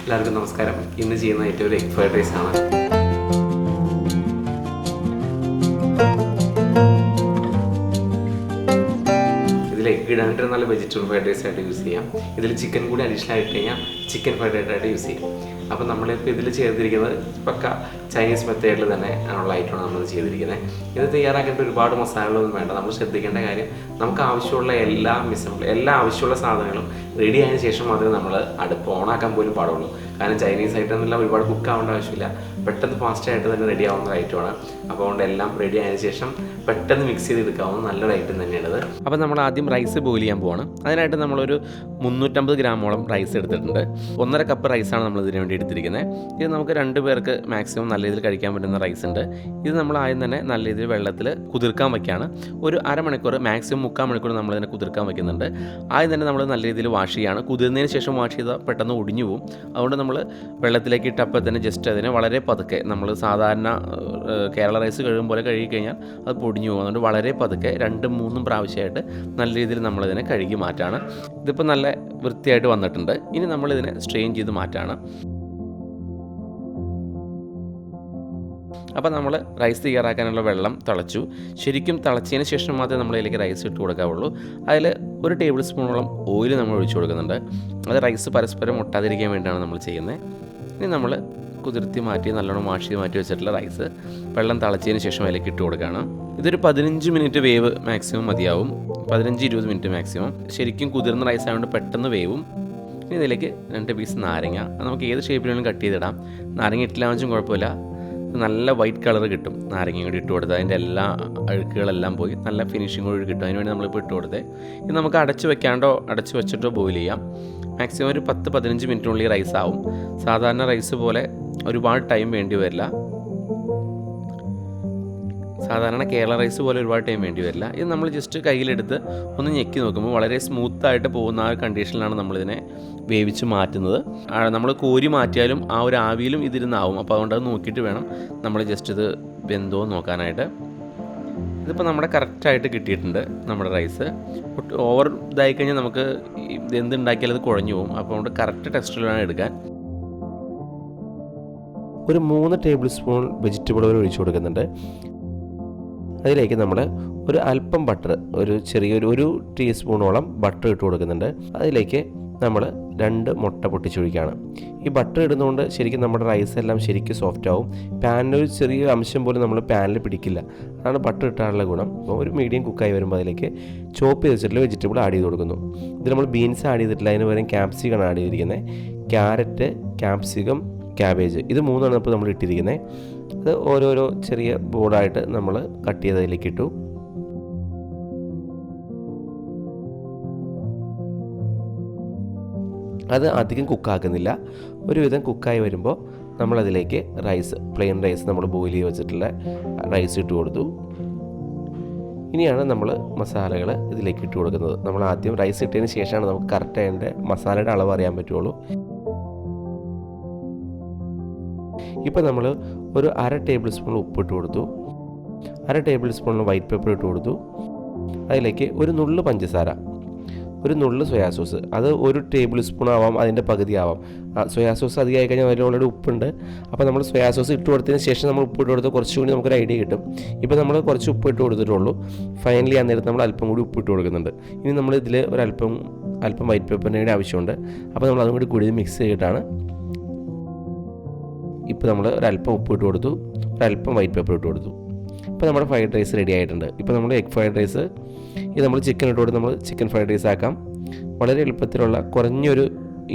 എല്ലാവർക്കും നമസ്കാരം. ഇന്ന് ചെയ്യുന്ന ഏറ്റവും ഒരു എഗ് ഫ്രൈഡ് റൈസ് ആണ്. ഇതിൽ എഗ് ഇടാനായിട്ട് നല്ല വെജിറ്റബിൾ ഫ്രൈഡ് റൈസ് ആയിട്ട് യൂസ് ചെയ്യാം. ഇതിൽ ചിക്കൻ കൂടി അഡീഷണൽ ആയിട്ട് കഴിഞ്ഞാൽ ചിക്കൻ ഫ്രൈഡ് ആയിട്ട് യൂസ് ചെയ്യാം. അപ്പോൾ നമ്മളിപ്പോൾ ഇതിൽ ചെയ്തിരിക്കുന്നത് പക്ക ചൈനീസ് മെത്തേഡിൽ തന്നെ ഉള്ള ഐറ്റമാണ് നമ്മൾ ചെയ്തിരിക്കുന്നത്. ഇത് തയ്യാറാക്കേണ്ട ഒരുപാട് മസാലകളൊന്നും വേണ്ട. നമ്മൾ ശ്രദ്ധിക്കേണ്ട കാര്യം, നമുക്ക് ആവശ്യമുള്ള എല്ലാ ആവശ്യമുള്ള സാധനങ്ങളും റെഡി ആയതിനു ശേഷം മാത്രമേ നമ്മൾ അടുപ്പ് ഓണാക്കാൻ പോലും പാടുള്ളൂ. കാരണം ചൈനീസ് ഐറ്റം എന്നെല്ലാം ഒരുപാട് കുക്ക് ആവേണ്ട ആവശ്യമില്ല. പെട്ടെന്ന് ഫാസ്റ്റായിട്ട് തന്നെ റെഡി ആവുന്ന ഐറ്റമാണ്. അപ്പോൾ അതുകൊണ്ട് എല്ലാം റെഡി ആയതിനു ശേഷം പെട്ടെന്ന് മിക്സ് ചെയ്തെടുക്കാവുന്ന നല്ലൊരു ഐറ്റം തന്നെയാണിത്. അപ്പോൾ നമ്മൾ ആദ്യം റൈസ് ബോയിൽ ചെയ്യാൻ പോവാണ്. അതിനായിട്ട് നമ്മളൊരു 350 ഗ്രാമോളം റൈസ് എടുത്തിട്ടുണ്ട്. 1.5 കപ്പ് റൈസാണ് നമ്മൾ ഇതിനു വേണ്ടി എടുത്തിരിക്കുന്നത്. ഇത് നമുക്ക് 2 പേർക്ക് മാക്സിമം നല്ല രീതിയിൽ കഴിക്കാൻ പറ്റുന്ന റൈസ് ഉണ്ട്. ഇത് നമ്മൾ ആദ്യം തന്നെ നല്ല രീതിയിൽ വെള്ളത്തിൽ കുതിർക്കാൻ വയ്ക്കുകയാണ്. ഒരു അരമണിക്കൂർ മാക്സിമം 3/4 മണിക്കൂർ നമ്മളിതിനെ കുതിർക്കാൻ വയ്ക്കുന്നുണ്ട്. ആദ്യം തന്നെ നമ്മൾ നല്ല രീതിയിൽ വാഷ് ചെയ്യുകയാണ്. കുതിർന്നതിന് ശേഷം വാഷ് ചെയ്താൽ പെട്ടെന്ന് ഒടിഞ്ഞു പോകും. അതുകൊണ്ട് നമ്മൾ വെള്ളത്തിലേക്ക് ഇട്ടപ്പോൾ തന്നെ ജസ്റ്റ് അതിനെ വളരെ പതുക്കെ, നമ്മൾ സാധാരണ കേരള റൈസ് കഴുകും പോലെ കഴുകി കഴിഞ്ഞാൽ അത് പൊടിഞ്ഞു പോകും. അതുകൊണ്ട് വളരെ പതുക്കെ 2-3 പ്രാവശ്യമായിട്ട് നല്ല രീതിയിൽ നമ്മളിതിനെ കഴുകി മാറ്റാണ്. ഇതിപ്പോൾ നല്ല വൃത്തിയായിട്ട് വന്നിട്ടുണ്ട്. ഇനി നമ്മളിതിനെ സ്ട്രെയിൻ ചെയ്ത് മാറ്റാണ്. അപ്പോൾ നമ്മൾ റൈസ് തയ്യാറാക്കാനുള്ള വെള്ളം തിളച്ചു. ശരിക്കും തിളച്ചതിന് ശേഷം മാത്രമേ നമ്മൾ ഇതിലേക്ക് റൈസ് ഇട്ട് കൊടുക്കാവുള്ളൂ. അതിൽ 1 ടേബിൾ സ്പൂണോളം ഓയിൽ നമ്മൾ ഒഴിച്ചു കൊടുക്കുന്നുണ്ട്. അത് റൈസ് പരസ്പരം ഒട്ടാതിരിക്കാൻ വേണ്ടിയാണ് നമ്മൾ ചെയ്യുന്നത്. ഇനി നമ്മൾ കുതിർത്തി മാറ്റി നല്ലോണം വാഷ് ചെയ്ത് മാറ്റി വെച്ചിട്ടുള്ള റൈസ് വെള്ളം തിളച്ചതിന് ശേഷം അതിലേക്ക് ഇട്ട് കൊടുക്കുകയാണ്. ഇതൊരു 15 മിനിറ്റ് വേവ് മാക്സിമം മതിയാവും. 15-20 മിനിറ്റ് മാക്സിമം. ശരിക്കും കുതിർന്ന റൈസ് ആയതുകൊണ്ട് പെട്ടെന്ന് വേവും. ഇനി ഇതിലേക്ക് 2 പീസ് നാരങ്ങ, നമുക്ക് ഏത് ഷേപ്പിലും കട്ട് ചെയ്തിടാം. നാരങ്ങ ഇട്ടില്ലാന്നും കുഴപ്പമില്ല. നല്ല വൈറ്റ് കളർ കിട്ടും നാരങ്ങയും കൂടി ഇട്ട് കൊടുത്ത്. അതിൻ്റെ എല്ലാ അഴുക്കുകളെല്ലാം പോയി നല്ല ഫിനിഷിംഗ് കൂടി കിട്ടും. അതിനുവേണ്ടി നമ്മളിപ്പോൾ ഇട്ട് കൊടുത്തത്. ഇത് നമുക്ക് അടച്ച് വെച്ചിട്ടോ ബോയിൽ ചെയ്യാം. മാക്സിമം ഒരു 10-15 മിനിറ്റിനുള്ളിൽ റൈസ് ആവും. സാധാരണ റൈസ് പോലെ ഒരുപാട് ടൈം വേണ്ടി വരില്ല. സാധാരണ കേരള റൈസ് പോലെ ഒരുപാട് ടൈം വേണ്ടി വരില്ല. ഇത് നമ്മൾ ജസ്റ്റ് കയ്യിലെടുത്ത് ഒന്ന് ഞെക്കി നോക്കുമ്പോൾ വളരെ സ്മൂത്തായിട്ട് പോകുന്ന ആ ഒരു കണ്ടീഷനിലാണ് നമ്മളിതിനെ വേവിച്ച് മാറ്റുന്നത്. നമ്മൾ കോരി മാറ്റിയാലും ആ ഒരു ആവിയിലും ഇതിരുന്നാവും. അപ്പോൾ അതുകൊണ്ട് അത് നോക്കിയിട്ട് വേണം നമ്മൾ ജസ്റ്റ് ഇത് വെന്തോ നോക്കാനായിട്ട്. ഇതിപ്പോൾ നമ്മുടെ കറക്റ്റായിട്ട് കിട്ടിയിട്ടുണ്ട് നമ്മുടെ റൈസ്. ഓവർ ഇതായി കഴിഞ്ഞാൽ നമുക്ക് എന്തുണ്ടാക്കിയാലും അത് കുഴഞ്ഞു പോകും. അപ്പോൾ അതുകൊണ്ട് കറക്റ്റ് ടെക്സ്ചറിൽ വേണം എടുക്കാൻ. ഒരു 3 ടേബിൾ സ്പൂൺ വെജിറ്റബിൾ ഓയിൽ ഒഴിച്ചു കൊടുക്കുന്നുണ്ട്. അതിലേക്ക് നമ്മൾ ഒരു അല്പം ബട്ടർ, ഒരു ചെറിയൊരു ടീസ്പൂണോളം ബട്ടർ ഇട്ട് കൊടുക്കുന്നുണ്ട്. അതിലേക്ക് നമ്മൾ 2 മുട്ട പൊട്ടിച്ചൊഴിക്കുകയാണ്. ഈ ബട്ടർ ഇടുന്നതുകൊണ്ട് ശരിക്കും നമ്മുടെ റൈസ് എല്ലാം ശരിക്കും സോഫ്റ്റ് ആവും. പാനിലൊരു ചെറിയ അംശം പോലും നമ്മൾ പാനിൽ പിടിക്കില്ല. അതാണ് ബട്ടർ ഇട്ടാനുള്ള ഗുണം. അപ്പോൾ ഒരു മീഡിയം കുക്കായി വരുമ്പോൾ അതിലേക്ക് ചോപ്പ് ചെയ്ത് വെച്ചിട്ടുള്ള വെജിറ്റബിൾ ആഡ് ചെയ്ത് കൊടുക്കുന്നു. ഇത് നമ്മൾ ബീൻസ് ആഡ് ചെയ്തിട്ടില്ല, അതിന് പകരം ക്യാപ്സിക്കം ആഡ് ചെയ്തിരിക്കുന്നത്. ക്യാരറ്റ്, ക്യാപ്സിക്കം, കാബേജ്, ഇത് 3 ഇപ്പോൾ നമ്മൾ ഇട്ടിരിക്കുന്നത്. അത് ഓരോരോ ചെറിയ ബോർഡായിട്ട് നമ്മൾ കട്ട് ചെയ്തതിലേക്ക് ഇട്ടു. അത് അധികം കുക്കാക്കുന്നില്ല. ഒരുവിധം കുക്കായി വരുമ്പോൾ നമ്മളതിലേക്ക് പ്ലെയിൻ റൈസ് നമ്മൾ ബോയിൽ ചെയ്ത് വെച്ചിട്ടുള്ള റൈസ് ഇട്ട് കൊടുത്തു. ഇനിയാണ് നമ്മൾ മസാലകൾ ഇതിലേക്ക് ഇട്ട് കൊടുക്കുന്നത്. നമ്മൾ ആദ്യം റൈസ് ഇട്ടതിന് ശേഷമാണ് നമുക്ക് കറക്റ്റ് അതിൻ്റെ മസാലയുടെ അളവ് അറിയാൻ പറ്റുള്ളൂ. ഇപ്പോൾ നമ്മൾ ഒരു 1/2 ടേബിൾ സ്പൂൺ ഉപ്പിട്ട് കൊടുത്തു. 1/2 ടേബിൾ സ്പൂൺ വൈറ്റ് പെപ്പർ ഇട്ട് കൊടുത്തു. അതിലേക്ക് ഒരു നുള്ളു പഞ്ചസാര, ഒരു നുള്ളു സോയാ സോസ്. അത് 1 ടേബിൾ സ്പൂൺ ആവാം, അതിൻ്റെ പകുതി ആവാം. സോയാ സോസ് അധികമായി കഴിഞ്ഞാൽ അതിൽ ഓൾറെഡി ഉപ്പുണ്ട്. അപ്പോൾ നമ്മൾ സോയാ സോസ് ഇട്ട് കൊടുത്തതിന് ശേഷം നമ്മൾ ഉപ്പ് ഇട്ട് കൊടുത്താൽ കുറച്ചുകൂടി നമുക്കൊരു ഐഡിയ കിട്ടും. ഇപ്പോൾ നമ്മൾ കുറച്ച് ഉപ്പ് ഇട്ട് കൊടുത്തിട്ടുള്ളൂ. ഫൈനലി അന്നേരത്ത് നമ്മൾ അല്പം കൂടി ഉപ്പ് ഇട്ട് കൊടുക്കുന്നുണ്ട്. ഇനി നമ്മൾ ഇതിൽ അല്പം വൈറ്റ് പെപ്പറിൻ്റെ കൂടി ആവശ്യമുണ്ട്. അപ്പോൾ നമ്മൾ അതും കൂടി മിക്സ് ചെയ്തിട്ടാണ്. ഇപ്പോൾ നമ്മൾ ഒരല്പം ഉപ്പ് ഇട്ട് കൊടുത്തു, ഒരല്പം വൈറ്റ് പെപ്പർ ഇട്ട് കൊടുത്തു. ഇപ്പോൾ നമ്മുടെ ഫ്രൈഡ് റൈസ് റെഡി ആയിട്ടുണ്ട്. ഇപ്പോൾ നമ്മൾ എഗ് ഫ്രൈഡ് റൈസ്, ഇത് നമ്മൾ ചിക്കൻ ഇട്ട് കൊടുത്ത് നമ്മൾ ചിക്കൻ ഫ്രൈഡ് റൈസ് ആക്കാം. വളരെ എളുപ്പത്തിലുള്ള കുറഞ്ഞൊരു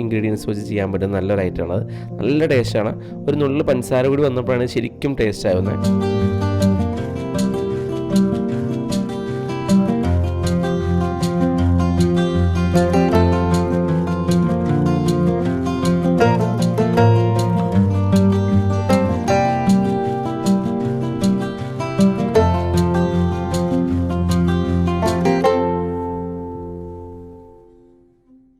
ഇൻഗ്രീഡിയൻസ് വെച്ച് ചെയ്യാൻ പറ്റുന്ന നല്ലൊരു ഐറ്റമാണ്. നല്ല ടേസ്റ്റാണ്. ഒരു നുള്ളു പഞ്ചസാര കൂടി വന്നപ്പോഴാണ് ശരിക്കും ടേസ്റ്റ് ആവുന്നത്.